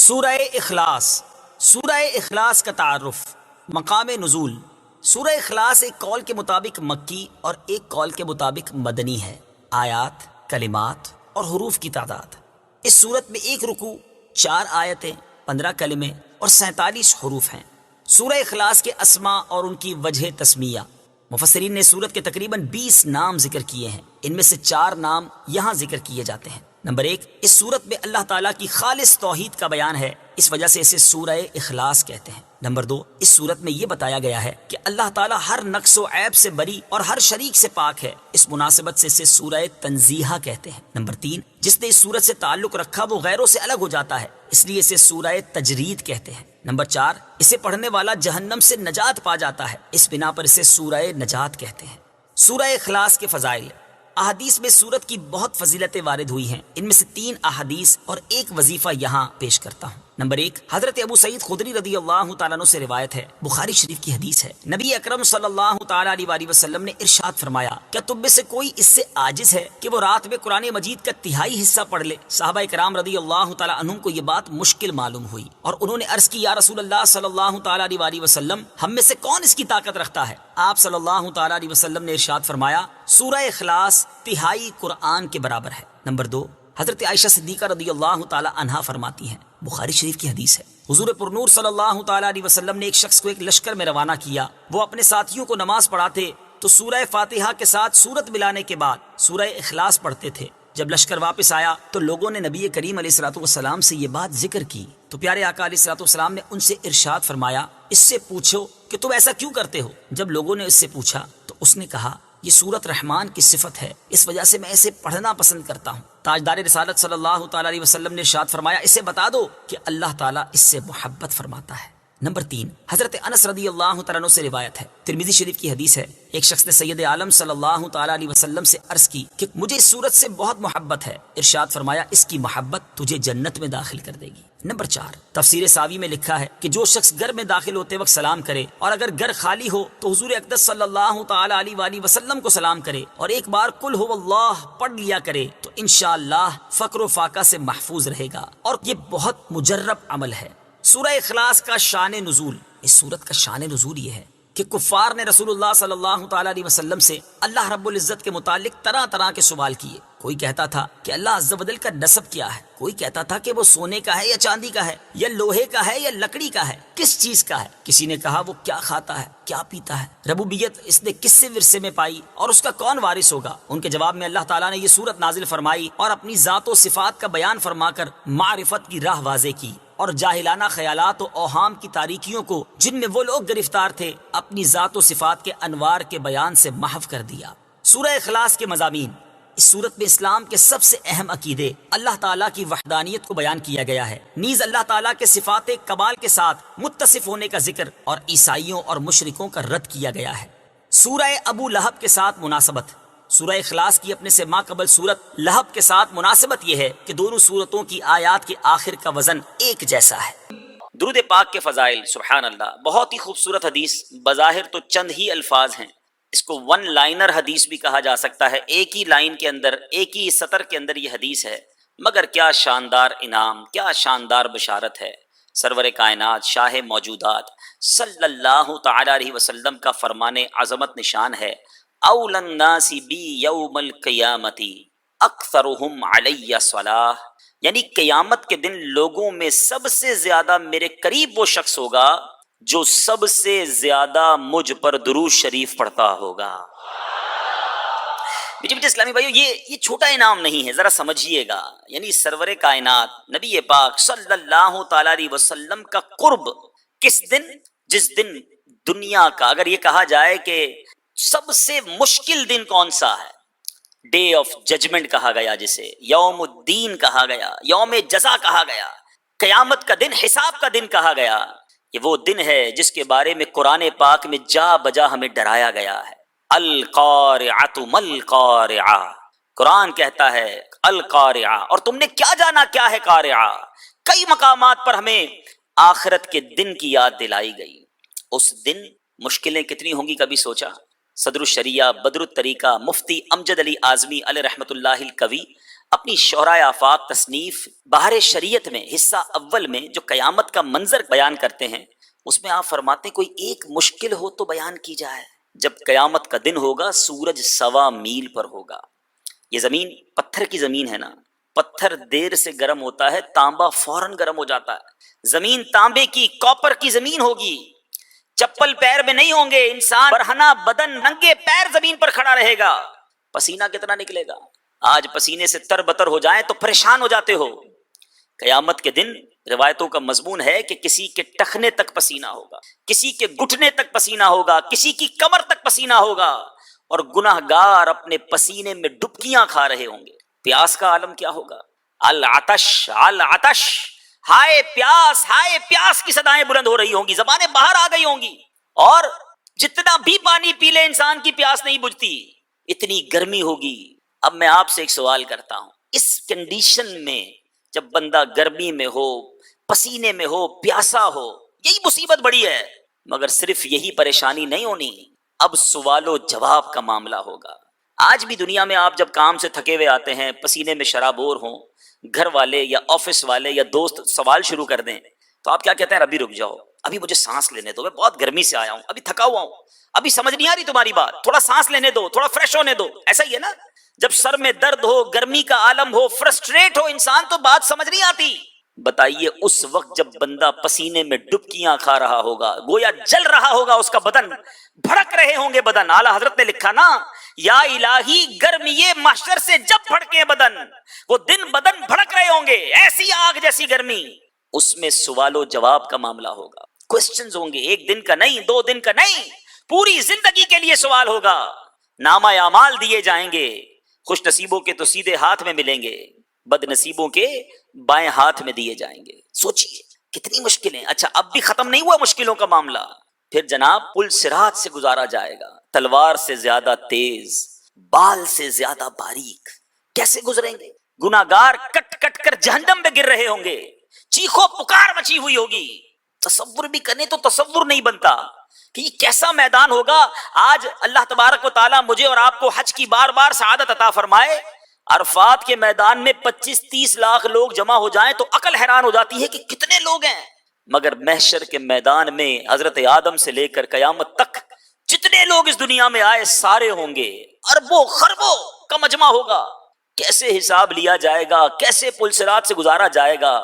سورہ اخلاص. سورہ اخلاص کا تعارف. مقام نزول. سورہ اخلاص ایک قول کے مطابق مکی اور ایک قول کے مطابق مدنی ہے. آیات، کلمات اور حروف کی تعداد. اس صورت میں ایک رکوع، 4 آیتیں، 15 کلمے اور 47 حروف ہیں. سورہ اخلاص کے اسماء اور ان کی وجہ تسمیہ. مفسرین نے سورت کے تقریباً 20 نام ذکر کیے ہیں. ان میں سے 4 نام یہاں ذکر کیے جاتے ہیں. نمبر 1، اس سورت میں اللہ تعالیٰ کی خالص توحید کا بیان ہے، اس وجہ سے اسے سورہ اخلاص کہتے ہیں. نمبر 2، اس سورت میں یہ بتایا گیا ہے کہ اللہ تعالیٰ ہر نقص و عیب سے بری اور ہر شریک سے پاک ہے، اس مناسبت سے اسے سورہ تنزیہہ کہتے ہیں. نمبر 3، جس نے اس سورت سے تعلق رکھا وہ غیروں سے الگ ہو جاتا ہے، اس لیے اسے سورہ تجرید کہتے ہیں. نمبر 4، اسے پڑھنے والا جہنم سے نجات پا جاتا ہے، اس بنا پر اسے سورہ نجات کہتے ہیں. سورہ اخلاص کے فضائل. احادیث میں سورت کی بہت فضیلتیں وارد ہوئی ہیں. ان میں سے 3 احادیث اور ایک وظیفہ یہاں پیش کرتا ہوں. نمبر 1، حضرت ابو سعید خدری رضی اللہ تعالیٰ عنہ سے روایت ہے، بخاری شریف کی حدیث ہے. نبی اکرم صلی اللہ تعالیٰ علیہ وآلہ وسلم نے ارشاد فرمایا، کیا تم میں سے کوئی اس سے عاجز ہے کہ وہ رات میں قرآن مجید کا تہائی حصہ پڑھ لے؟ صحابہ کرام رضی اللہ تعالیٰ عنہم کو یہ بات مشکل معلوم ہوئی اور انہوں نے عرض کی، یا رسول اللہ صلی اللہ تعالیٰ علیہ وآلہ وسلم، ہم میں سے کون اس کی طاقت رکھتا ہے؟ آپ صلی اللہ تعالیٰ علیہ وسلم نے ارشاد فرمایا، سورہ اخلاص تہائی قرآن کے برابر ہے. نمبر 2، حضرت عائشہ صدیقہ رضی اللہ تعالی عنہا فرماتی ہیں، بخاری شریف کی حدیث ہے، حضور پرنور صلی اللہ تعالی علیہ وسلم نے ایک شخص کو ایک لشکر میں روانہ کیا. وہ اپنے ساتھیوں کو نماز پڑھاتے تو سورہ فاتحہ کے ساتھ سورت ملانے کے بعد سورہ اخلاص پڑھتے تھے. جب لشکر واپس آیا تو لوگوں نے نبی کریم علیہ الصلوۃ والسلام سے یہ بات ذکر کی تو پیارے آقا علیہ الصلوۃ والسلام نے ان سے ارشاد فرمایا، اس سے پوچھو کہ تم ایسا کیوں کرتے ہو؟ جب لوگوں نے اس سے پوچھا تو اس نے کہا، یہ سورت رحمان کی صفت ہے، اس وجہ سے میں اسے پڑھنا پسند کرتا ہوں. تاجدار رسالت صلی اللہ تعالیٰ علیہ وسلم نے ارشاد فرمایا، اسے بتا دو کہ اللہ تعالیٰ اس سے محبت فرماتا ہے. نمبر 3، حضرت انس رضی اللہ تعالیٰ عنہ سے روایت ہے، ترمذی شریف کی حدیث ہے، ایک شخص نے سید عالم صلی اللہ تعالیٰ علیہ وسلم سے عرض کی کہ مجھے اس سورت سے بہت محبت ہے. ارشاد فرمایا، اس کی محبت تجھے جنت میں داخل کر دے گی. نمبر 4، تفسیر ساوی میں لکھا ہے کہ جو شخص گھر میں داخل ہوتے وقت سلام کرے اور اگر گھر خالی ہو تو حضور اقدس صلی اللہ تعالیٰ علیہ وآلہ وسلم کو سلام کرے اور ایک بار قل هو اللہ پڑھ لیا کرے تو انشاءاللہ فقر و فاقہ سے محفوظ رہے گا، اور یہ بہت مجرب عمل ہے. سورہ اخلاص کا شان نزول. اس سورت کا شان نزول یہ ہے کہ کفار نے رسول اللہ صلی اللہ تعالیٰ علیہ وسلم سے اللہ رب العزت کے متعلق طرح طرح کے سوال کیے. کوئی کہتا تھا کہ اللہ عز و جل کا نسب کیا ہے، کوئی کہتا تھا کہ وہ سونے کا ہے یا چاندی کا ہے یا لوہے کا ہے یا لکڑی کا ہے، کس چیز کا ہے. کسی نے کہا وہ کیا کھاتا ہے، کیا پیتا ہے، ربوبیت اس نے کس سے ورثے میں پائی اور اس کا کون وارث ہوگا. ان کے جواب میں اللہ تعالیٰ نے یہ سورت نازل فرمائی اور اپنی ذات و صفات کا بیان فرما کر معرفت کی راہ واضح کی اور جاہلانہ خیالات و اوہام کی تاریکیوں کو جن میں وہ لوگ گرفتار تھے اپنی ذات و صفات کے انوار کے بیان سے محو کر دیا. سورہ اخلاص کے مضامین. اس صورت میں اسلام کے سب سے اہم عقیدے، اللہ تعالیٰ کی وحدانیت کو بیان کیا گیا ہے، نیز اللہ تعالیٰ کے صفات کمال کے ساتھ متصف ہونے کا ذکر اور عیسائیوں اور مشرکوں کا رد کیا گیا ہے. سورہ ابو لہب کے ساتھ مناسبت. سورہ اخلاص کی اپنے سے ماقبل سورت لہب کے ساتھ مناسبت یہ ہے کہ دونوں سورتوں کی آیات کے آخر کا وزن ایک جیسا ہے. درود پاک کے فضائل. سبحان اللہ، بہت ہی خوبصورت حدیث. بظاہر تو چند ہی الفاظ ہیں، اس کو ون لائنر حدیث بھی کہا جا سکتا ہے، ایک ہی لائن کے اندر، ایک ہی سطر کے اندر یہ حدیث ہے، مگر کیا شاندار انعام، کیا شاندار بشارت ہے. سرور کائنات شاہ موجودات صلی اللہ تعالی علیہ وسلم کا فرمان عظمت نشان ہے، اول الناس بی یوم القیامت اکثرهم علی صلاح، یعنی قیامت کے دن لوگوں میں سب سے زیادہ میرے قریب وہ شخص ہوگا جو سب سے زیادہ مجھ پر درود شریف پڑھتا ہوگا. میٹھے اسلامی بھائیو، یہ چھوٹا انعام نہیں ہے، ذرا سمجھیے گا. یعنی سرور کائنات نبی پاک صلی اللہ تعالی علیہ وسلم کا قرب کس دن؟ جس دن دنیا کا اگر یہ کہا جائے کہ سب سے مشکل دن کون سا ہے، ڈے آف ججمنٹ کہا گیا، جسے یوم الدین کہا گیا، یوم جزا کہا گیا، قیامت کا دن، حساب کا دن کہا گیا. یہ وہ دن ہے جس کے بارے میں قرآن پاک میں جا بجا ہمیں ڈرایا گیا ہے. القارعۃ مل قارعہ، قرآن کہتا ہے القارعہ، اور تم نے کیا جانا کیا ہے قارعہ. کئی مقامات پر ہمیں آخرت کے دن کی یاد دلائی گئی. اس دن مشکلیں کتنی ہوں گی کبھی سوچا؟ صدر الشریعہ بدر الطریقہ مفتی امجد علی اعظمی علیہ رحمۃ اللہ القوی اپنی شعراء آفاق تصنیف بہار شریعت میں حصہ اول میں جو قیامت کا منظر بیان کرتے ہیں، اس میں آپ فرماتے ہیں کوئی ایک مشکل ہو تو بیان کی جائے۔ جب قیامت کا دن ہوگا، سورج 1.25 میل پر ہوگا۔ یہ زمین پتھر کی زمین ہے نا، پتھر دیر سے گرم ہوتا ہے، تانبا فوراً گرم ہو جاتا ہے۔ زمین تانبے کی، کاپر کی زمین ہوگی، چپل پیر میں نہیں ہوں گے، انسان برہنہ بدن ننگے پیر زمین پر کھڑا رہے گا۔ پسینہ کتنا نکلے گا؟ آج پسینے سے تر بتر ہو جائیں تو پریشان ہو جاتے ہو۔ قیامت کے دن روایتوں کا مضمون ہے کہ کسی کے ٹخنے تک پسینہ ہوگا، کسی کے گھٹنے تک پسینہ ہوگا، کسی کی کمر تک پسینہ ہوگا، اور گناہ گار اپنے پسینے میں ڈبکیاں کھا رہے ہوں گے۔ پیاس کا عالم کیا ہوگا؟ العطش العطش، ہائے پیاس کی صدائیں بلند ہو رہی ہوں گی، زبانیں باہر آ گئی ہوں گی، اور جتنا بھی پانی پی لے انسان کی پیاس نہیں بجھتی، اتنی گرمی ہوگی۔ اب میں آپ سے ایک سوال کرتا ہوں، اس کنڈیشن میں جب بندہ گرمی میں ہو، پسینے میں ہو، پیاسا ہو، یہی مصیبت بڑی ہے، مگر صرف یہی پریشانی نہیں ہونی، اب سوال و جواب کا معاملہ ہوگا۔ آج بھی دنیا میں آپ جب کام سے تھکے ہوئے آتے ہیں، پسینے میں شرابور ہوں، گھر والے یا آفس والے یا دوست سوال شروع کر دیں تو آپ کیا کہتے ہیں؟ ابھی رک جاؤ، ابھی مجھے سانس لینے دو، میں بہت گرمی سے آیا ہوں، ابھی تھکا ہوا ہوں، ابھی سمجھ نہیں آ رہی تمہاری بات، تھوڑا سانس لینے دو، تھوڑا فریش ہونے دو۔ ایسا ہی ہے نا، جب سر میں درد ہو، گرمی کا عالم ہو، فرسٹریٹ ہو انسان تو بات سمجھ نہیں آتی۔ بتائیے اس وقت جب بندہ پسینے میں ڈبکیاں کھا رہا ہوگا، گویا جل رہا ہوگا اس کا بدن، بھڑک رہے ہوں گے بدن۔ اعلیٰ حضرت نے لکھا نا، یا الہی گرمیے محشر سے جب بھڑکے بدن، وہ دن بدن بھڑک رہے ہوں گے، ایسی آگ جیسی گرمی۔ اس میں سوال و جواب کا معاملہ ہوگا، کوسچنز ہوں گے، ایک دن کا نہیں، 2 دن کا نہیں، پوری زندگی کے لیے سوال ہوگا۔ نامہ اعمال دیے جائیں گے، خوش نصیبوں کے تو سیدھے ہاتھ میں ملیں گے، بد نصیبوں کے بائیں ہاتھ میں دیے جائیں گے۔ سوچئے کتنی مشکلیں۔ اچھا اب بھی ختم نہیں ہوا مشکلوں کا معاملہ، پھر جناب پل صراط سے گزارا جائے گا، تلوار سے زیادہ تیز، بال سے زیادہ باریک، کیسے گزریں گے؟ گناہگار کٹ کٹ کر جہنم میں گر رہے ہوں گے، چیخو پکار مچی ہوئی ہوگی، تصور بھی کرنے تو تصور نہیں بنتا کہ یہ کیسا میدان ہوگا۔ آج اللہ تبارک و تعالیٰ مجھے اور آپ کو حج کی بار بار سعادت عطا فرمائے، عرفات کے میدان میں 25-30 لاکھ لوگ جمع ہو جائیں تو عقل حیران ہو جاتی ہے کہ کتنے لوگ ہیں، مگر محشر کے میدان میں حضرت آدم سے لے کر قیامت تک جتنے لوگ اس دنیا میں آئے سارے ہوں گے، اربوں خربوں کا مجمع ہوگا۔ کیسے حساب لیا جائے گا، کیسے پل صراط سے گزارا جائے گا؟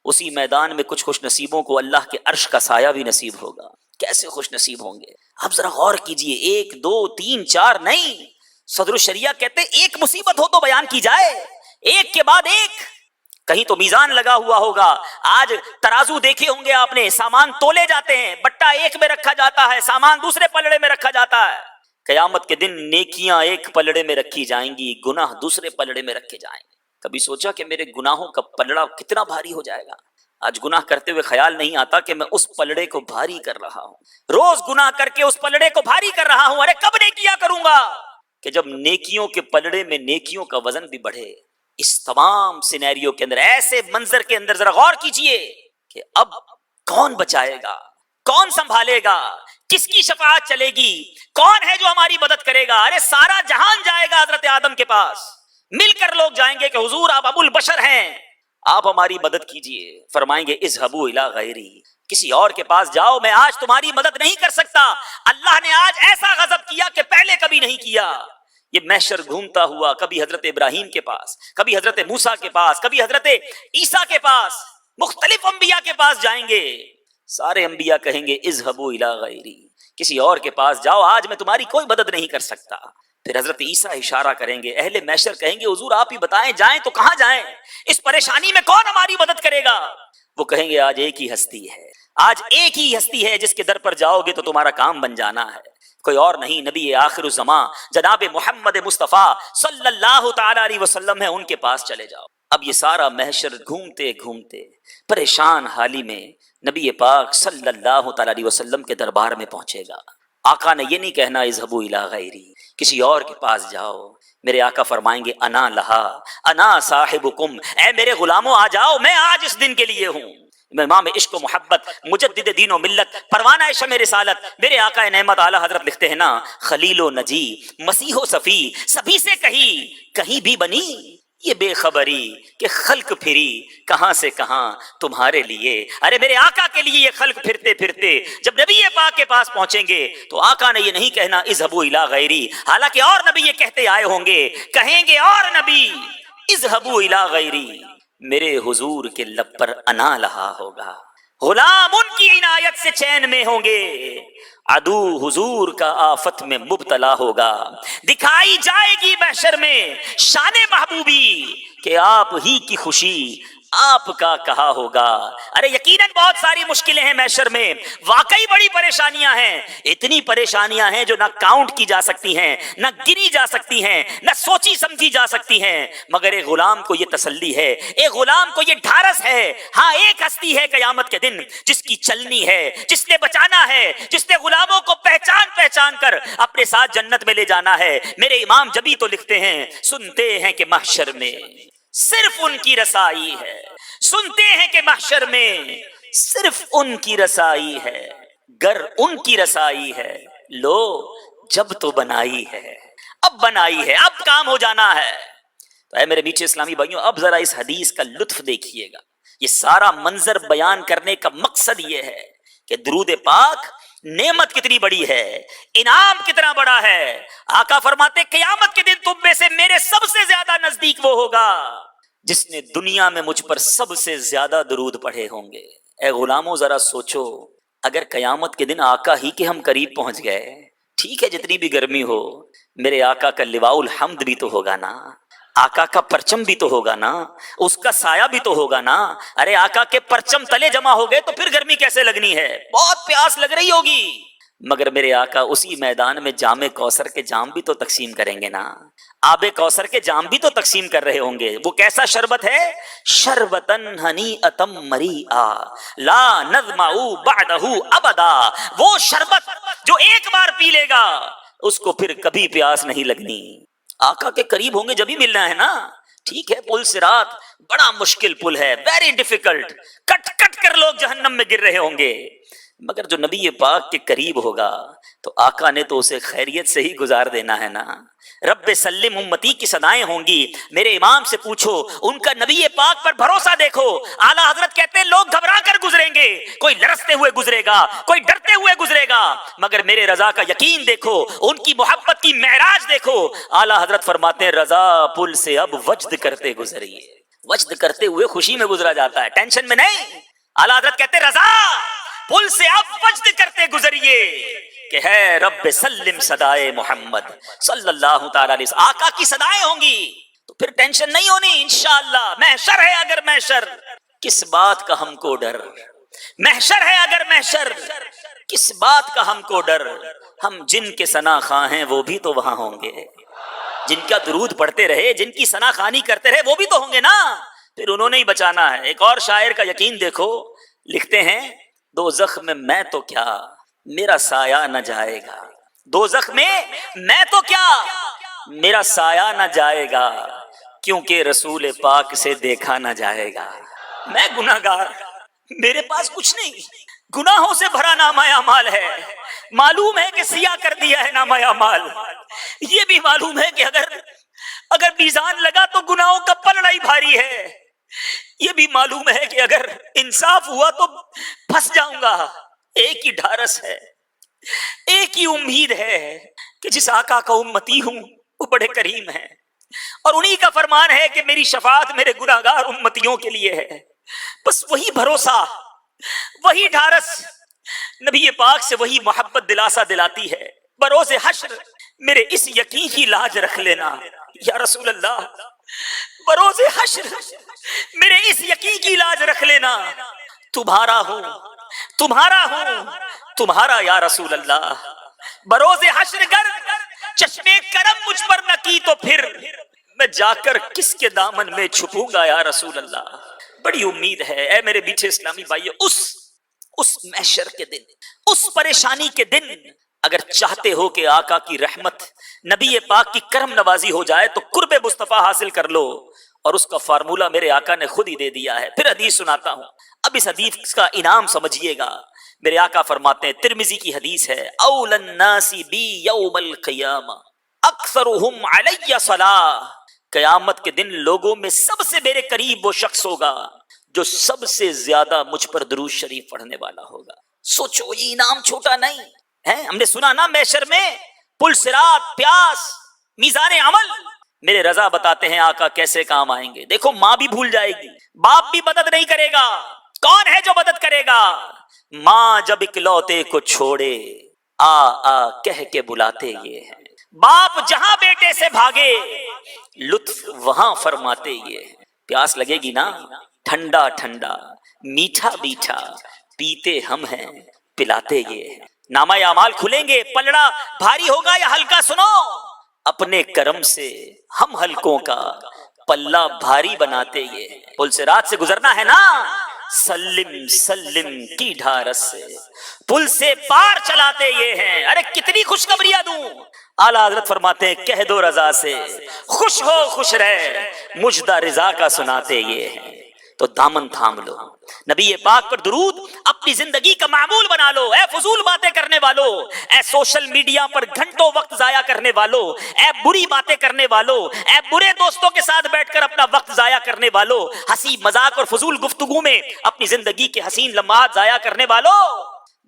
اسی میدان میں کچھ خوش نصیبوں کو اللہ کے عرش کا سایہ بھی نصیب ہوگا، کیسے خوش نصیب ہوں گے۔ اب ذرا غور کیجئے، 1 2 3 4 نہیں، صدر الشریعہ کہتے ایک مصیبت ہو تو بیان کی جائے، ایک کے بعد ایک۔ کہیں تو میزان لگا ہوا ہوگا، آج ترازو دیکھے ہوں گے آپ نے، سامان تولے جاتے ہیں، بٹا ایک میں رکھا جاتا ہے، سامان دوسرے پلڑے میں رکھا جاتا ہے۔ قیامت کے دن نیکیاں ایک پلڑے میں رکھی جائیں گی، گناہ دوسرے پلڑے میں رکھے جائیں گے۔ کبھی سوچا کہ میرے گناہوں کا پلڑا کتنا بھاری ہو جائے گا؟ آج گناہ کرتے ہوئے خیال نہیں آتا کہ میں اس پلڑے کو بھاری کر رہا ہوں، روز گناہ کر کے اس پلڑے کو بھاری کر رہا ہوں۔ ارے کب نیکیاں کروں گا کہ جب نیکیوں کے پلڑے میں نیکیوں کا وزن بھی بڑھے۔ اس تمام سینیریو کے اندر، ایسے منظر کے اندر ذرا غور کیجئے کہ اب کون بچائے گا، کون سنبھالے گا، کس کی شفاعت چلے گی، کون ہے جو ہماری مدد کرے گا؟ ارے سارا جہان جائے گا حضرت آدم کے پاس، مل کر لوگ جائیں گے کہ حضور آپ ابو البشر ہیں، آپ ہماری مدد کیجئے۔ فرمائیں گے اذهبوا الی غیری، کسی اور کے پاس جاؤ، میں آج تمہاری مدد نہیں کر سکتا۔ اللہ نے آج ایسا غضب کیا کہ پہلے کبھی نہیں کیا۔ یہ محشر گھومتا ہوا کبھی حضرت ابراہیم کے پاس، کبھی حضرت موسیٰ کے پاس، کبھی حضرت عیسیٰ کے پاس، مختلف انبیاء کے پاس جائیں گے، سارے انبیاء کہیں گے اذهبوا الی غیری، کسی اور کے پاس جاؤ، آج میں تمہاری کوئی مدد نہیں کر سکتا۔ پھر حضرت عیسیٰ اشارہ کریں گے، اہل محشر کہیں گے حضور آپ ہی بتائیں جائیں تو کہاں جائیں، اس پریشانی میں کون ہماری مدد کرے گا؟ وہ کہیں گے آج ایک ہی ہستی ہے، آج ایک ہی ہستی ہے جس کے در پر جاؤ گے تو تمہارا کام بن جانا ہے، کوئی اور نہیں، نبی آخر الزماں جناب محمد مصطفیٰ صلی اللہ تعالی علیہ وسلم ہے، ان کے پاس چلے جاؤ۔ اب یہ سارا محشر گھومتے گھومتے پریشان حالی میں نبی پاک صلی اللہ تعالی علیہ وسلم کے دربار میں پہنچے گا۔ آقا نے یہ نہیں کہنا اذهبوا الی غیری، کسی اور کے پاس جاؤ، میرے آقا فرمائیں گے انا لہا انا صاحبکم، اے میرے غلاموں آ جاؤ، میں آج اس دن کے لیے ہوں۔ امام عشق و محبت، مجدد دین و ملت، پروانہ شمع رسالت، میرے آقا نعمت اعلیٰ حضرت لکھتے ہیں نا، خلیل و نجی، مسیح و صفی، سبھی سے کہیں بھی بنی، یہ بے خبری کہ خلق پھری کہاں سے کہاں تمہارے لیے. ارے میرے آقا کے لیے یہ خلق پھرتے پھرتے جب نبی پاک کے پاس پہنچیں گے تو آقا نے یہ نہیں کہنا اذهبوا الی غیری، حالانکہ اور نبی یہ کہتے آئے ہوں گے، کہیں گے اور نبی اذهبوا الی غیری، میرے حضور کے لب پر انا لہا ہوگا، غلام ان کی عنایت سے چین میں ہوں گے، عدو حضور کا آفت میں مبتلا ہوگا. دکھائی جائے گی محشر میں شان محبوبی کہ آپ ہی کی خوشی آپ کا کہا ہوگا. ارے یقیناً بہت ساری مشکلیں ہیں محشر میں، واقعی بڑی پریشانیاں ہیں، اتنی پریشانیاں ہیں جو نہ کاؤنٹ کی جا سکتی ہیں، نہ گنی جا سکتی ہیں، نہ سوچی سمجھی جا سکتی ہیں. مگر ایک غلام کو یہ تسلی ہے، ایک غلام کو یہ ڈھارس ہے، ہاں ایک ہستی ہے قیامت کے دن جس کی چلنی ہے، جس نے بچانا ہے، جس نے غلاموں کو پہچان پہچان کر اپنے ساتھ جنت میں لے جانا ہے. میرے امام جبھی تو لکھتے ہیں، سنتے ہیں کہ محشر میں صرف ان کی رسائی ہے، سنتے ہیں کہ محشر میں صرف ان کی رسائی ہے، گر ان کی رسائی ہے لو جب تو بنائی ہے، اب بنائی ہے، اب کام ہو جانا ہے. تو اے میرے میٹھے اسلامی بھائیوں، اب ذرا اس حدیث کا لطف دیکھیے گا. یہ سارا منظر بیان کرنے کا مقصد یہ ہے کہ درود پاک نعمت کتنی بڑی ہے، انعام کتنا بڑا ہے. آقا فرماتے قیامت کے دن تم میں سے میرے سب سے زیادہ نزدیک وہ ہوگا جس نے دنیا میں مجھ پر سب سے زیادہ درود پڑھے ہوں گے. اے غلاموں ذرا سوچو، اگر قیامت کے دن آقا ہی کے ہم قریب پہنچ گئے، ٹھیک ہے جتنی بھی گرمی ہو، میرے آقا کا لواء الحمد بھی تو ہوگا نا، آقا کا پرچم بھی تو ہوگا نا، اس کا سایہ بھی تو ہوگا نا. ارے آقا کے پرچم تلے جمع ہو گئے تو پھر گرمی کیسے لگنی ہے، بہت پیاس لگ رہی ہوگی. مگر میرے آقا اسی میدان میں جام کوثر کے جام بھی تو تقسیم کریں گے نا، آب کوثر کے جام بھی تو تقسیم کر رہے ہوں گے. وہ کیسا شربت ہے، شربتن ہنیئتم مریئا لا نظمع بعدہ ابدا، وہ شربت جو ایک بار پی لے گا اس کو پھر کبھی پیاس نہیں لگنی. آقا کے قریب ہوں گے جبھی ملنا ہے نا. ٹھیک ہے پل صراط بڑا مشکل پل ہے، ویری ڈیفیکلٹ، کٹ کٹ کر لوگ جہنم میں گر رہے ہوں گے، مگر جو نبی پاک کے قریب ہوگا تو آقا نے تو اسے خیریت سے ہی گزار دینا ہے نا. رب سلم امتی کی صدائیں ہوں گی. میرے امام سے پوچھو، ان کا نبی پاک پر بھروسہ دیکھو. اعلیٰ حضرت کہتے ہیں لوگ گھبرا کر گزریں گے، کوئی لرزتے ہوئے گزرے گا، کوئی ڈرتے ہوئے گزرے گا، مگر میرے رضا کا یقین دیکھو، ان کی محبت کی معراج دیکھو. اعلیٰ حضرت فرماتے ہیں رضا پل سے اب وجد کرتے گزریے، وجد کرتے ہوئے خوشی میں گزرا جاتا ہے، ٹینشن میں نہیں. اعلیٰ حضرت کہتے ہیں رضا پل سے اب وجد کرتے گزریے کہ ہے رب سلم صدائے محمد صلی اللہ تعالی علیہ وسلم. آقا کی صدائیں ہوں گی تو پھر ٹینشن نہیں ہونی انشاءاللہ. محشر ہے اگر محشر، کس بات کا ہم کو ڈر، محشر ہے اگر محشر، کس بات کا ہم کو ڈر. ہم جن کے ثنا خواں ہیں وہ بھی تو وہاں ہوں گے، جن کا درود پڑھتے رہے، جن کی ثنا خوانی کرتے رہے وہ بھی تو ہوں گے نا، پھر انہوں نے ہی بچانا ہے. ایک اور شاعر کا یقین دیکھو، لکھتے ہیں دوزخ میں میں تو کیا میرا سایہ نہ جائے گا، دوزخ میں میں تو کیا میرا سایہ نہ جائے گا، کیونکہ رسول پاک سے دیکھا نہ جائے گا. میں گناہگار، میرے پاس کچھ نہیں، گناہوں سے بھرا نامہ اعمال ہے. معلوم ہے کہ سیاہ کر دیا ہے نامہ اعمال، یہ بھی معلوم ہے کہ اگر میزان لگا تو گناہوں کا پلڑا ہی بھاری ہے. یہ بھی معلوم ہے کہ اگر انصاف ہوا تو پھنس جاؤں گا. ایک ہی ڈھارس ہے، ایک ہی امید ہے کہ جس آقا کا امتی ہوں وہ بڑے کریم ہے، اور انہی کا فرمان ہے کہ میری شفاعت میرے گناہگار امتیوں کے لیے ہے. بس وہی بھروسہ، وہی ڈھارس، نبی پاک سے وہی محبت دلاسا دلاتی ہے. بروز حشر میرے اس یقین کی لاج رکھ لینا یا رسول اللہ، بروز حشر میرے اس یقین کی لاج رکھ لینا، تمہارا ہوں تمہارا ہوں تمہارا یا رسول اللہ. بروز حشر گر چشمے کرم مجھ پر نہ کی تو پھر میں جا کر کس کے دامن میں چھپوں گا یا رسول اللہ. بڑی امید ہے اے میرے میٹھے اسلامی بھائیو، اس محشر کے دن، اس پریشانی کے دن اگر چاہتے ہو کہ آقا کی رحمت، نبی پاک کی کرم نوازی ہو جائے تو قرب مصطفیٰ حاصل کر لو، اور اس کا فارمولہ میرے آقا نے خود ہی دے دیا ہے. پھر حدیث سناتا ہوں، اب اس حدیث کا انعام سمجھیے گا. میرے آقا فرماتے ہیں، ترمذی کی حدیث ہے، اول الناس بی یوم القیامہ اکثرهم علی صلاۃ، قیامت کے دن لوگوں میں سب سے میرے قریب وہ شخص ہوگا جو سب سے زیادہ مجھ پر درود شریف پڑھنے والا ہوگا. سوچو یہ انعام چھوٹا نہیں ہے. ہم نے سنا نا محشر میں پل صراط، پیاس، میزان عمل. میرے رضا بتاتے ہیں آقا کیسے کام آئیں گے. دیکھو ماں بھی بھول جائے گی، باپ بھی مدد نہیں کرے گا. کون ہے جو مدد کرے گا؟ ماں جب اکلوتے کو چھوڑے آ آ کہہ کے بلاتے یہ ہیں. باپ جہاں بیٹے سے بھاگے لطف وہاں فرماتے یہ ہیں. پیاس لگے گی نا، ٹھنڈا ٹھنڈا میٹھا میٹھا پیتے ہم ہیں پلاتے یہ ہیں. نامہ اعمال کھلیں گے، پلڑا بھاری ہوگا یا ہلکا. سنو، اپنے کرم سے ہم ہلکوں کا پلہ بھاری بناتے یہ ہیں. پل سے رات سے گزرنا ہے نا، سلم سلم کی ڈھارس سے پل سے پار چلاتے یہ ہیں. ارے کتنی خوشخبریاں دوں. اعلیٰ حضرت فرماتے ہیں کہہ دو رضا سے خوش ہو خوش رہ، مجدہ رضا کا سناتے یہ ہیں. تو دامن تھام لو، نبی پاک پر درود اپنی زندگی کا معمول بنا لو. اے فضول باتیں کرنے والو، اے سوشل میڈیا پر گھنٹوں وقت ضائع کرنے والو، اے بری باتیں کرنے والو، اے برے دوستوں کے ساتھ بیٹھ کر اپنا وقت ضائع کرنے والو، ہنسی مذاق اور فضول گفتگو میں اپنی زندگی کے حسین لمحات ضائع کرنے والو.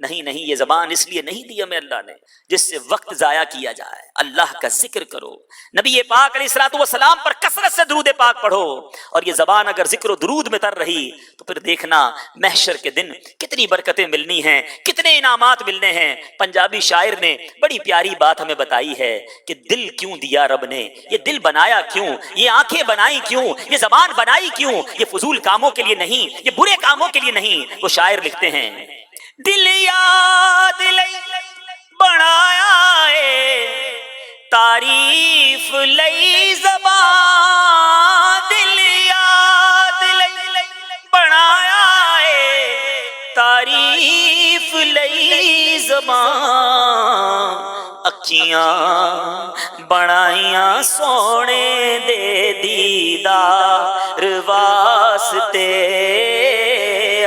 نہیں نہیں، یہ زبان اس لیے نہیں دی ہمیں اللہ نے جس سے وقت ضائع کیا جائے. اللہ کا ذکر کرو، نبی پاک علیہ الصلوۃ والسلام پر کثرت سے درود پاک پڑھو. اور یہ زبان اگر ذکر و درود میں تر رہی تو پھر دیکھنا محشر کے دن کتنی برکتیں ملنی ہیں، کتنے انعامات ملنے ہیں. پنجابی شاعر نے بڑی پیاری بات ہمیں بتائی ہے کہ دل کیوں دیا رب نے، یہ دل بنایا کیوں، یہ آنکھیں بنائی کیوں، یہ زبان بنائی کیوں. یہ فضول کاموں کے لیے نہیں، یہ برے کاموں کے لیے نہیں. وہ شاعر لکھتے ہیں دل یاد لئی بنایا ہے تعریف لئی زبان، دل یاد لئی بنایا ہے تعریف لئی زبان. اکھیاں بنائیاں سونے دے دیدار واسطے،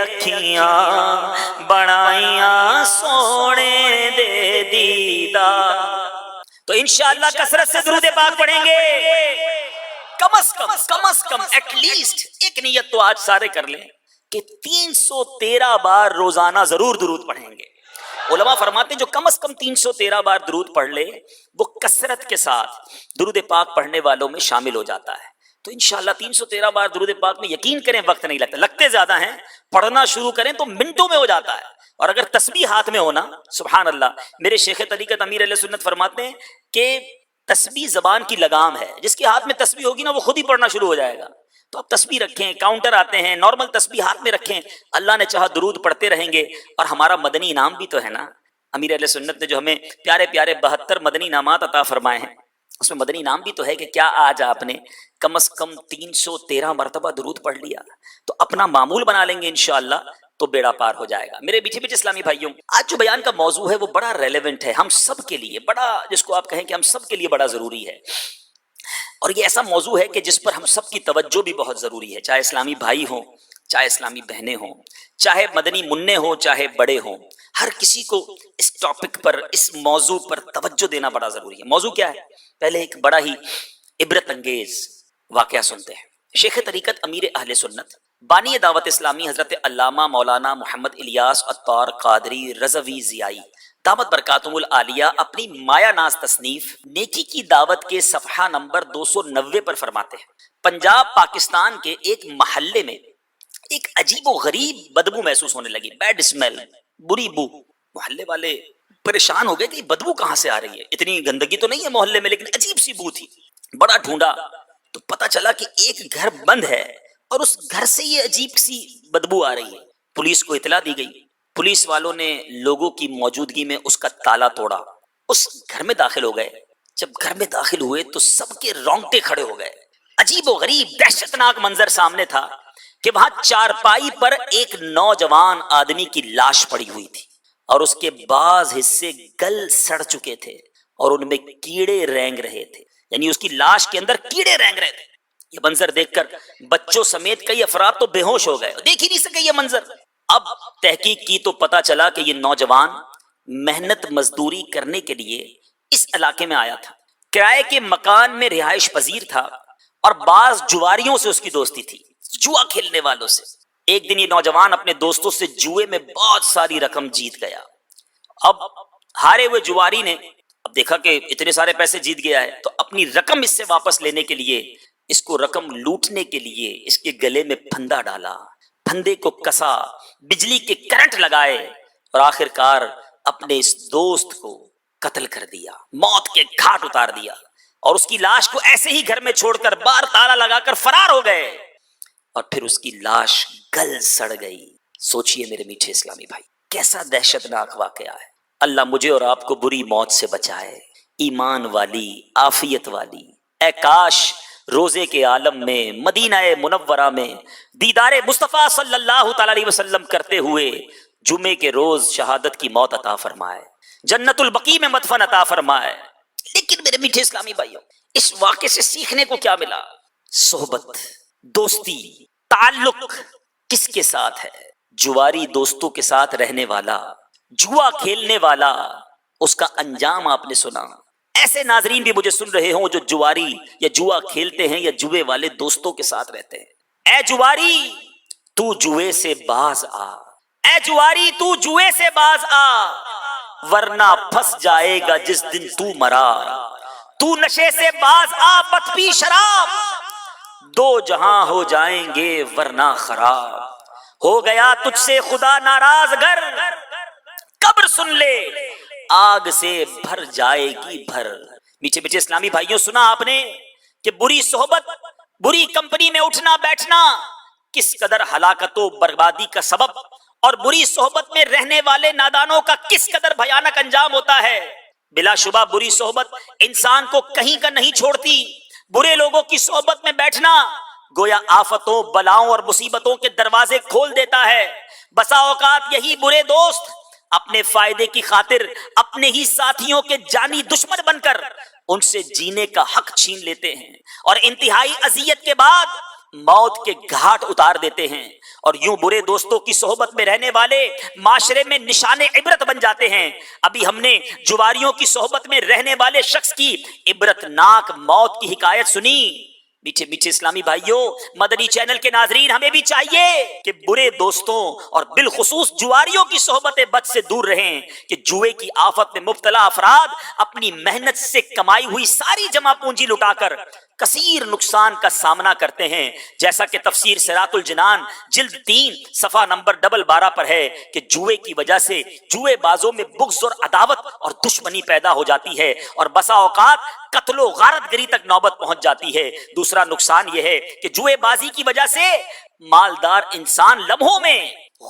اکھیاں بنائیاں سونے دے دیدار. تو انشاءاللہ کثرت سے درود پاک پڑھیں گے. کم از کم ایٹ لیسٹ ایک نیت تو آج سارے کر لیں کہ 313 بار روزانہ ضرور درود پڑھیں گے. علماء فرماتے ہیں جو کم از کم 313 بار درود پڑھ لے وہ کثرت کے ساتھ درود پاک پڑھنے والوں میں شامل ہو جاتا ہے. تو انشاءاللہ 313 بار درود پاک میں یقین کریں وقت نہیں لگتا، لگتے زیادہ ہیں. پڑھنا شروع کریں تو منٹوں میں ہو جاتا ہے. اور اگر تسبیح ہاتھ میں ہونا، سبحان اللہ، میرے شیخ طریقت امیر اہل سنت فرماتے ہیں کہ تسبیح زبان کی لگام ہے. جس کے ہاتھ میں تسبیح ہوگی نا وہ خود ہی پڑھنا شروع ہو جائے گا. تو آپ تسبیح رکھیں، کاؤنٹر آتے ہیں، نارمل تسبیح ہاتھ میں رکھیں. اللہ نے چاہا درود پڑھتے رہیں گے. اور ہمارا مدنی انعام بھی تو ہے نا، امیر اہل سنت نے جو ہمیں پیارے پیارے 72 مدنی انعامات عطا فرمائے ہیں، اس میں مدنی انعام بھی تو ہے کہ کیا آج آپ نے کم از کم 313 مرتبہ درود پڑھ لیا. تو اپنا معمول بنا لیں گے انشاءاللہ تو بیڑا پار ہو جائے گا. میرے میٹھے میٹھے اسلامی بھائیوں، آج جو بیان کا موضوع ہے وہ بڑا ریلیونٹ ہے ہم سب کے لیے، بڑا جس کو آپ کہیں کہ ہم سب کے لیے بڑا ضروری ہے. اور یہ ایسا موضوع ہے کہ جس پر ہم سب کی توجہ بھی بہت ضروری ہے، چاہے اسلامی بھائی ہوں، چاہے اسلامی بہنیں ہوں، چاہے مدنی منع ہوں، چاہے بڑے ہوں. ہر کسی کو اس ٹاپک پر، اس موضوع پر توجہ دینا بڑا ضروری ہے. موضوع کیا ہے؟ پہلے ایک بڑا ہی عبرت انگیز واقعہ سنتے ہیں. شیخ طریقت امیر اہل سنت بانی دعوت اسلامی حضرت علامہ مولانا محمد الیاس عطار قادری رضوی ضیائی دامت برکاتہم العالیہ اپنی مایا ناز تصنیف نیکی کی دعوت کے صفحہ نمبر 290 پر فرماتے ہیں پنجاب پاکستان کے ایک محلے میں ایک عجیب و غریب بدبو محسوس ہونے لگی. بیڈ اسمیل، بری بو. محلے والے پریشان ہو گئے کہ بدبو کہاں سے آ رہی ہے، اتنی گندگی تو نہیں ہے محلے میں لیکن عجیب سی بو تھی. بڑا ڈھونڈا تو پتا چلا کہ ایک گھر بند ہے اور اس گھر سے یہ عجیب سی بدبو آ رہی ہے. پولیس کو اطلاع دی گئی. پولیس والوں نے لوگوں کی موجودگی میں اس کا تالا توڑا، اس گھر میں داخل ہو گئے. جب گھر میں داخل ہوئے تو سب کے رونگٹے کھڑے ہو گئے. عجیب و غریب دہشتناک منظر سامنے تھا کہ وہاں چارپائی پر ایک نوجوان آدمی کی لاش پڑی ہوئی تھی اور اس کے بعض حصے گل سڑ چکے تھے اور ان میں کیڑے رینگ رہے تھے، یعنی اس کی لاش کے اندر کیڑے رینگ رہے تھے. یہ منظر دیکھ کر بچوں سمیت کئی افراد تو بے ہوش ہو گئے، دیکھ ہی نہیں سکے یہ منظر. اب تحقیق کی تو پتا چلا کہ یہ نوجوان محنت مزدوری کرنے کے لیے اس علاقے میں آیا تھا. کرائے کے مکان میں رہائش پذیر تھا اور بعض جواریوں سے اس کی دوستی تھی، جوا کھیلنے والوں سے۔ ایک دن یہ نوجوان اپنے دوستوں سے جوئے میں بہت ساری رقم جیت گیا۔ اب ہارے ہوئے جواری نے اب دیکھا کہ اتنے سارے پیسے جیت گیا ہے، تو اپنی رقم اس سے واپس لینے کے لیے، اس کو رقم لوٹنے کے لیے اس کے گلے میں پھندا ڈالا، پھندے کو کسا، بجلی کے کرنٹ لگائے اور آخر کار اپنے اس دوست کو قتل کر دیا، موت کے گھاٹ اتار دیا، اور اس کی لاش کو ایسے ہی گھر میں چھوڑ کر باہر تالا لگا کر فرار ہو گئے، اور پھر اس کی لاش گل سڑ گئی۔ سوچئے میرے میٹھے اسلامی بھائی، کیسا دہشتناک واقعہ ہے۔ اللہ مجھے اور آپ کو بری موت سے بچائے، ایمان والی، عافیت والی۔ اے کاش روزے کے عالم میں، مدینہ منورہ میں دیدار مصطفیٰ صلی اللہ تعالی علیہ وسلم کرتے ہوئے جمعے کے روز شہادت کی موت عطا فرمائے، جنت البقیع میں مدفن عطا فرمائے۔ لیکن میرے میٹھے اسلامی بھائیوں، اس واقعے سے سیکھنے کو کیا ملا؟ صحبت، دوستی، تعلق کس کے ساتھ ہے؟ جواری دوستوں کے ساتھ رہنے والا، جوا کھیلنے والا، اس کا انجام آپ نے سنا۔ ایسے ناظرین بھی مجھے سن رہے ہوں جو جواری یا جوا کھیلتے ہیں یا جوے والے دوستوں کے ساتھ رہتے ہیں۔ اے جواری تو جوے سے باز آ، اے جواری تو جوے سے باز آ، ورنہ پھنس جائے گا جس دن تو مرا۔ تو نشے سے باز آ مت پی شراب، دو جہاں ہو جائیں گے ورنہ خراب۔ ہو گیا تجھ سے خدا ناراض گر، قبر سن لے آگ سے بھر جائے گی بھر۔ میٹھے میٹھے اسلامی بھائیوں، سنا آپ نے کہ بری صحبت، بری کمپنی میں اٹھنا بیٹھنا کس قدر ہلاکت و بربادی کا سبب، اور بری صحبت میں رہنے والے نادانوں کا کس قدر بھیانک انجام ہوتا ہے۔ بلا شبہ بری صحبت انسان کو کہیں کا نہیں چھوڑتی۔ برے لوگوں کی صحبت میں بیٹھنا گویا آفتوں، بلاؤں اور مصیبتوں کے دروازے کھول دیتا ہے۔ بسا اوقات یہی برے دوست اپنے فائدے کی خاطر اپنے ہی ساتھیوں کے جانی دشمن بن کر ان سے جینے کا حق چھین لیتے ہیں، اور انتہائی اذیت کے بعد موت کے گھاٹ اتار دیتے ہیں۔ اور یوں برے دوستوں کی صحبت میں رہنے والے معاشرے میں نشان عبرت بن جاتے ہیں۔ ابھی ہم نے جواریوں کی صحبت میں رہنے والے شخص کی عبرتناک موت کی حکایت سنی۔ میٹھے میٹھے اسلامی بھائیوں، مدنی چینل کے ناظرین، ہمیں بھی چاہیے کہ برے دوستوں اور بالخصوص جواریوں کی صحبت بد سے دور رہیں، کہ جوئے کی آفت میں مبتلا افراد اپنی محنت سے کمائی ہوئی ساری جمع پونجی لٹا کر کثیر نقصان کا سامنا کرتے ہیں، جیسا کہ تفسیر صراط الجنان جلد 3 صفحہ نمبر 12 پر ہے کہ جوئے کی وجہ سے جوئے بازوں میں بغض اور عداوت اور دشمنی پیدا ہو جاتی ہے، اور بسا اوقات قتل و غارت گری تک نوبت پہنچ جاتی ہے۔ دوسرا نقصان یہ ہے کہ جوئے بازی کی وجہ سے مالدار انسان لمحوں میں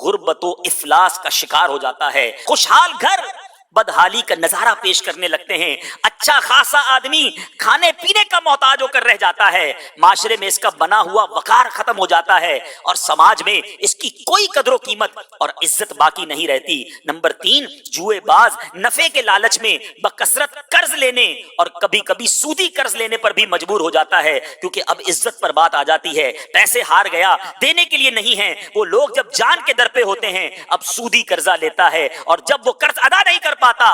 غربت و افلاس کا شکار ہو جاتا ہے۔ خوشحال گھر بدحالی کا نظارہ پیش کرنے لگتے ہیں، اچھا خاصا آدمی کھانے پینے کا محتاج ہو کر رہ جاتا ہے، معاشرے میں اس کا بنا ہوا وقار ختم ہو جاتا ہے، اور سماج میں اس کی کوئی قدر و قیمت اور عزت باقی نہیں رہتی۔ نمبر 3، جوئے باز نفع کے لالچ میں بکثرت قرض لینے اور کبھی کبھی سودی قرض لینے پر بھی مجبور ہو جاتا ہے، کیونکہ اب عزت پر بات آ جاتی ہے، پیسے ہار گیا، دینے کے لیے نہیں ہیں۔ وہ لوگ جب جان کے در پہ ہوتے ہیں اب سودی قرضہ لیتا ہے، اور جب وہ قرض ادا نہیں کر پاتا،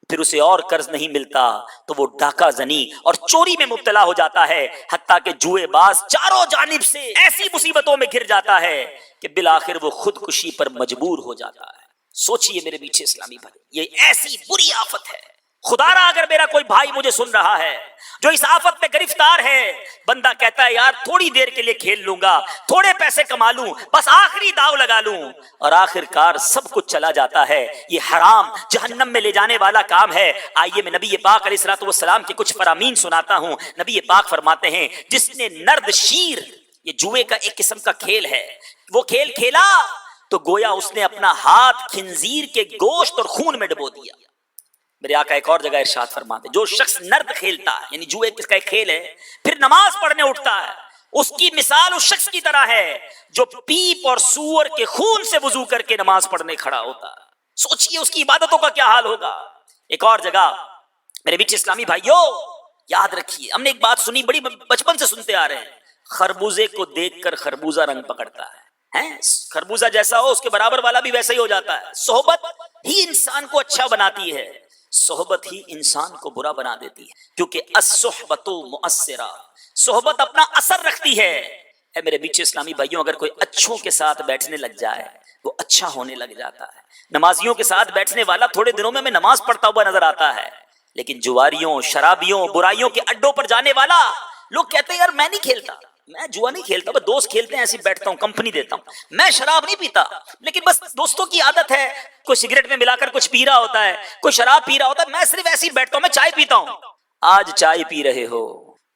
پھر اسے اور قرض نہیں ملتا تو وہ ڈاکہ زنی اور چوری میں مبتلا ہو جاتا ہے، حتیٰ کہ جوئے باز چاروں جانب سے ایسی مصیبتوں میں گھر جاتا ہے کہ بالآخر وہ خودکشی پر مجبور ہو جاتا ہے۔ سوچئے میرے میٹھے اسلامی بھائی، یہ ایسی بری آفت ہے۔ خدا را اگر میرا کوئی بھائی مجھے سن رہا ہے جو اس آفت میں گرفتار ہے، بندہ کہتا ہے یار تھوڑی دیر کے لیے کھیل لوں گا، تھوڑے پیسے کما لوں، بس آخری داؤ لگا لوں، اور آخر کار سب کچھ چلا جاتا ہے۔ یہ حرام جہنم میں لے جانے والا کام ہے۔ آئیے میں نبی پاک علیہ الصلوۃ والسلام کے کچھ فرامین سناتا ہوں۔ نبی پاک فرماتے ہیں جس نے نرد شیر، یہ جوئے کا ایک قسم کا کھیل ہے، وہ کھیل کھیلا تو گویا اس نے اپنا ہاتھ خنزیر کے گوشت اور خون میں ڈبو دیا۔ میرے آقا ایک اور جگہ ارشاد فرماتے ہیں جو شخص نرد کھیلتا ہے، یعنی جوئے کس کا ایک کھیل ہے، پھر نماز پڑھنے اٹھتا ہے، اس کی مثال اس شخص کی طرح ہے جو پیپ اور سور کے خون سے وضو کر کے نماز پڑھنے کھڑا ہوتا ہے۔ سوچئے اس کی عبادتوں کا کیا حال ہوگا۔ ایک اور جگہ میرے بیچ اسلامی بھائیوں یاد رکھیے، ہم نے ایک بات سنی، بڑی بچپن سے سنتے آ رہے ہیں، خربوزے کو دیکھ کر خربوزہ رنگ پکڑتا ہے، خربوزہ جیسا ہو اس کے برابر والا بھی ویسا ہی ہو جاتا ہے۔ صحبت ہی انسان کو اچھا بناتی ہے، صحبت ہی انسان کو برا بنا دیتی ہے، کیونکہ الصحبت مؤثرہ، صحبت اپنا اثر رکھتی ہے. اے میرے میٹھے اسلامی بھائیوں، اگر کوئی اچھوں کے ساتھ بیٹھنے لگ جائے وہ اچھا ہونے لگ جاتا ہے. نمازیوں کے ساتھ بیٹھنے والا تھوڑے دنوں میں نماز پڑھتا ہوا نظر آتا ہے، لیکن جواریوں، شرابیوں، برائیوں کے اڈوں پر جانے والا، لوگ کہتے ہیں یار میں نہیں کھیلتا، میں جوا نہیں کھیلتا، بس دوست کھیلتے ہیں ایسے بیٹھتا ہوں، کمپنی دیتا ہوں، میں شراب نہیں پیتا، لیکن بس دوستوں کی عادت ہے، کوئی سگریٹ میں ملا کر کچھ پی رہا ہوتا ہے، کوئی شراب پی رہا ہوتا ہے، میں صرف ایسے ہی بیٹھتا ہوں، میں چائے پیتا ہوں. آج چائے پی رہے ہو،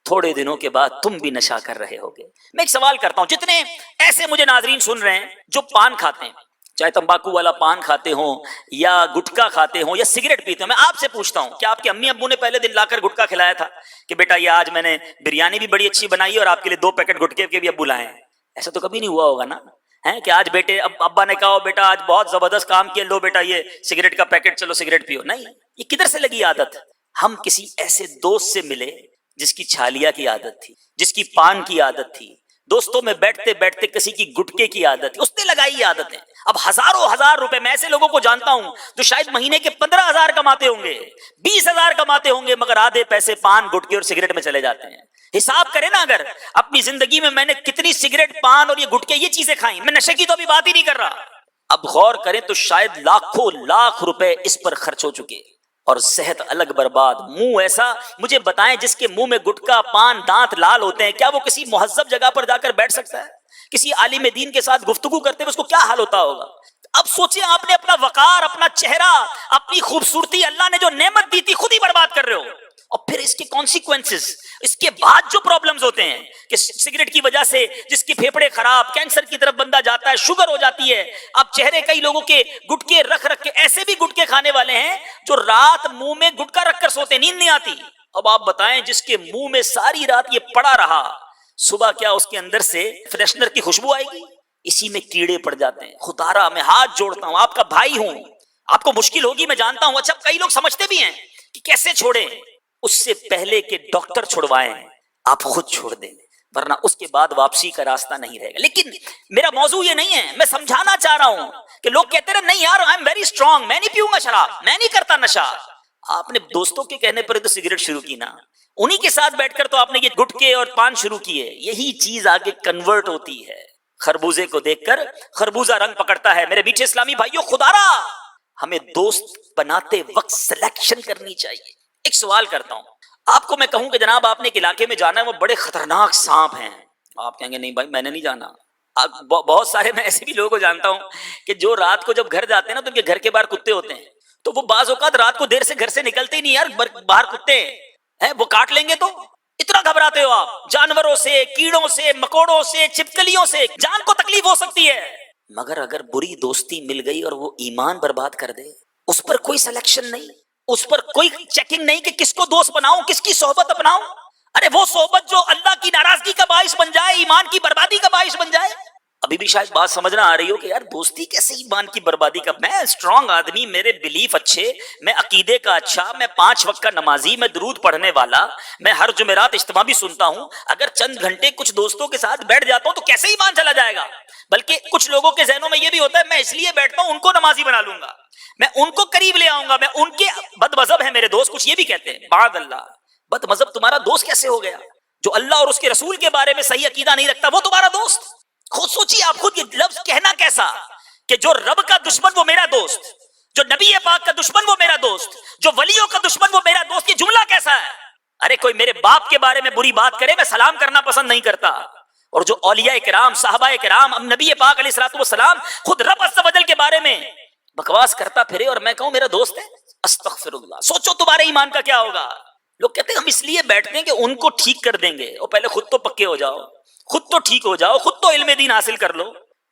تھوڑے دنوں کے بعد تم بھی نشہ کر رہے ہوگے. میں ایک سوال کرتا ہوں، جتنے ایسے مجھے ناظرین سن رہے ہیں جو پان کھاتے ہیں، چاہے تمباکو والا پان کھاتے ہوں یا گٹکا کھاتے ہوں یا سگریٹ پیتے ہوں، میں آپ سے پوچھتا ہوں کیا آپ کے امی ابو نے پہلے دن لا کر گٹکا کھلایا تھا کہ بیٹا یہ آج میں نے بریانی بھی بڑی اچھی بنائی ہے اور آپ کے لیے 2 پیکٹ گٹکے کے بھی ابو لائے ہیں؟ ایسا تو کبھی نہیں ہوا ہوگا نا، ہے کہ آج بیٹے ابا نے کہا بیٹا آج بہت زبردست کام کیا، لو بیٹا یہ سگریٹ کا پیکٹ، چلو سگریٹ پیو. نہیں، یہ کدھر سے لگی عادت؟ ہم کسی ایسے دوست سے ملے جس کی چھالیا کی عادت تھی، جس کی پان کی عادت تھی، دوستوں میں بیٹھتے بیٹھتے کسی کی گٹکے کی عادت تھی، اس نے لگائی عادتیں. اب ہزاروں ہزار روپے، میں ایسے لوگوں کو جانتا ہوں جو شاید مہینے کے 15,000 کماتے ہوں گے، 20,000 کماتے ہوں گے، مگر آدھے پیسے پان، گٹکے اور سگریٹ میں چلے جاتے ہیں. حساب کریں نا، اگر اپنی زندگی میں نے کتنی سگریٹ، پان اور یہ گٹکے یہ چیزیں کھائیں، میں نشے کی تو ابھی بات ہی نہیں کر رہا، اب غور کریں تو شاید لاکھوں لاکھ روپے اس پر خرچ ہو چکے. اور صحت الگ برباد. منہ ایسا، مجھے بتائیں جس کے منہ میں گٹکا، پان، دانت لال ہوتے ہیں، کیا وہ کسی مہذب جگہ پر جا کر بیٹھ سکتا ہے؟ کسی عالم دین کے ساتھ گفتگو کرتے ہوئے اس کو کیا حال ہوتا ہوگا؟ اب سوچیں، آپ نے اپنا وقار، اپنا چہرہ، اپنی خوبصورتی، اللہ نے جو نعمت دی تھی، خود ہی برباد کر رہے ہو. اور پھر اس کے کانسیکوینسز، اس کے بعد جو پرابلمز ہوتے ہیں کہ سگریٹ کی وجہ سے جس کی پھیپھڑے خراب، کینسر کی طرف بندہ جاتا ہے، شوگر ہو جاتی ہے. اب چہرے کئی لوگوں کے گٹکے رکھ رکھ کے، ایسے بھی گٹکے کھانے والے ہیں جو رات منہ میں گٹکا رکھ کر سوتے، نیند نہیں آتی. اب آپ بتائیں جس کے منہ میں ساری رات یہ پڑا رہا، صبح کیا اس کے اندر سے فریشنر کی خوشبو آئے گی؟ اسی میں کیڑے پڑ جاتے ہیں. خدارا میں ہاتھ جوڑتا ہوں، آپ کا بھائی ہوں، آپ کو مشکل ہوگی میں جانتا ہوں. اچھا کئی لوگ سمجھتے بھی ہیں کہ کیسے چھوڑیں، اس سے پہلے کہ ڈاکٹر چھڑوائیں آپ خود چھوڑ دیں، ورنہ اس کے بعد واپسی کا راستہ نہیں رہے گا. لیکن میرا موضوع یہ نہیں ہے، میں سمجھانا چاہ رہا ہوں کہ لوگ کہتے رہے نہیں یار آئی ایم ویری اسٹرانگ، میں نہیں پیوں گا شراب، میں نہیں کرتا نشہ. آپ نے دوستوں کے کہنے پر تو سگریٹ شروع کی نا، انہی کے ساتھ بیٹھ کر تو آپ نے یہ گٹکے اور پان شروع کیے. یہی چیز آگے کنورٹ ہوتی ہے. خربوزے کو دیکھ کر خربوزہ رنگ پکڑتا ہے. میرے میٹھے اسلامی بھائیوں، خدارا ہمیں دوست بناتے وقت سلیکشن کرنی چاہیے. ایک سوال کرتا ہوں آپ کو، میں کہوں کہ جناب آپ نے ایک علاقے میں جانا ہے، وہ بڑے خطرناک سانپ ہیں، آپ کہیں گے نہیں بھائی میں نے نہیں جانا. بہت سارے میں ایسے بھی لوگوں کو جانتا ہوں کہ جو رات کو جب گھر جاتے ہیں نا تو ان کے گھر کے باہر کتے ہوتے ہیں، تو وہ بعض اوقات رات کو دیر سے گھر سے نکلتے ہی نہیں، یار باہر کتے ہیں وہ کاٹ لیں گے. تو اتنا گھبراتے ہو آپ جانوروں سے، کیڑوں سے، مکوڑوں سے، چھپکلیوں سے، جان کو تکلیف ہو سکتی ہے. مگر اگر بری دوستی مل گئی اور وہ ایمان برباد کر دے، اس پر کوئی سلیکشن نہیں، اس پر کوئی چیکنگ نہیں کہ کس کو دوست بناؤں، کس کی صحبت اپناؤں. ارے وہ صحبت جو اللہ کی ناراضگی کا باعث بن جائے، ایمان کی بربادی کا باعث بن جائے. ابھی بھی شاید بات سمجھنا آ رہی ہو کہ یار دوستی کیسے ایمان کی بربادی کا. میں اسٹرانگ آدمی، میرے بلیف اچھے، میں عقیدے کا اچھا، میں 5 وقت کا نمازی، میں درود پڑھنے والا، میں ہر جمعرات اجتماع بھی سنتا ہوں. اگر چند گھنٹے کچھ دوستوں کے ساتھ بیٹھ جاتا ہوں تو کیسے ایمان چلا جائے گا؟ بلکہ کچھ لوگوں کے ذہنوں میں یہ بھی ہوتا ہے میں اس لیے بیٹھتا ہوں ان کو نمازی بنا لوں گا، میں ان کو قریب لے آؤں گا، میں ان کے بد مذہب ہیں میرے دوست. کچھ یہ بھی کہتے ہیں بعد اللہ، بد مذہب تمہارا دوست کیسے ہو گیا؟ جو اللہ اور اس کے رسول کے بارے میں صحیح عقیدہ نہیں رکھتا وہ تمہارا دوست؟ خود سوچیے آپ، خود یہ لفظ کہنا کیسا کہ جو رب کا دشمن وہ میرا دوست، جو نبی پاک کا دشمن وہ میرا دوست، جو ولیوں کا دشمن وہ میرا دوست. یہ جملہ کیسا ہے؟ ارے کوئی میرے باپ کے بارے میں بری بات کرے میں سلام کرنا پسند نہیں کرتا، اور جو اولیاء کرام، صحابہ کرام، نبی پاک علیہ الصلوۃ والسلام، خود رب عز و جل کے بارے میں بکواس کرتا پھرے اور میں کہوں میرا دوست ہے. استغفر اللہ. سوچو تمہارے ایمان کا کیا ہوگا. لوگ کہتے ہیں ہم اس لیے بیٹھتے ہیں کہ ان کو ٹھیک کر دیں گے، اور پہلے خود تو پکے ہو جاؤ، خود تو ٹھیک ہو جاؤ، خود تو علم دین حاصل کر لو.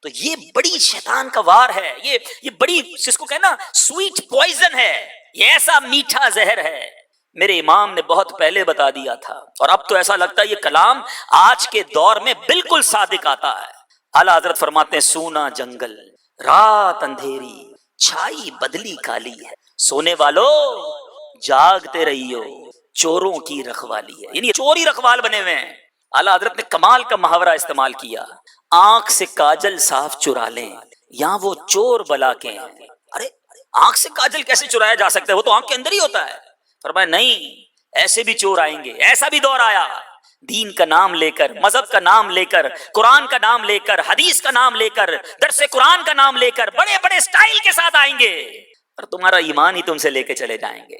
تو یہ بڑی شیطان کا وار ہے، یہ بڑی جس کو کہنا سویٹ پوائزن ہے، یہ ایسا میٹھا زہر ہے. میرے امام نے بہت پہلے بتا دیا تھا، اور اب تو ایسا لگتا ہے یہ کلام آج کے دور میں بالکل صادق آتا ہے. اعلیٰ حضرت فرماتے ہیں سونا جنگل، رات اندھیری، چھائی بدلی کالی ہے، سونے والو جاگتے رہیو، چوروں کی رکھوالی ہے. یعنی چور ہی رکھوال بنے ہوئے ہیں. اعلیٰ حضرت نے کمال کا محاورہ استعمال کیا، آنکھ سے کاجل صاف چرا لیں یہاں وہ چور بلا کے ہیں. ارے آنکھ سے کاجل کیسے چرایا جا سکتا ہے؟ وہ تو آنکھ کے اندر ہی ہوتا ہے. فرمایا نہیں، ایسے بھی چور آئیں گے، ایسا بھی دور آیا دین کا نام لے کر، مذہب کا نام لے کر، قرآن کا نام لے کر، حدیث کا نام لے کر، درس قرآن کا نام لے کر بڑے بڑے سٹائل کے ساتھ آئیں گے اور تمہارا ایمان ہی تم سے لے کے چلے جائیں گے۔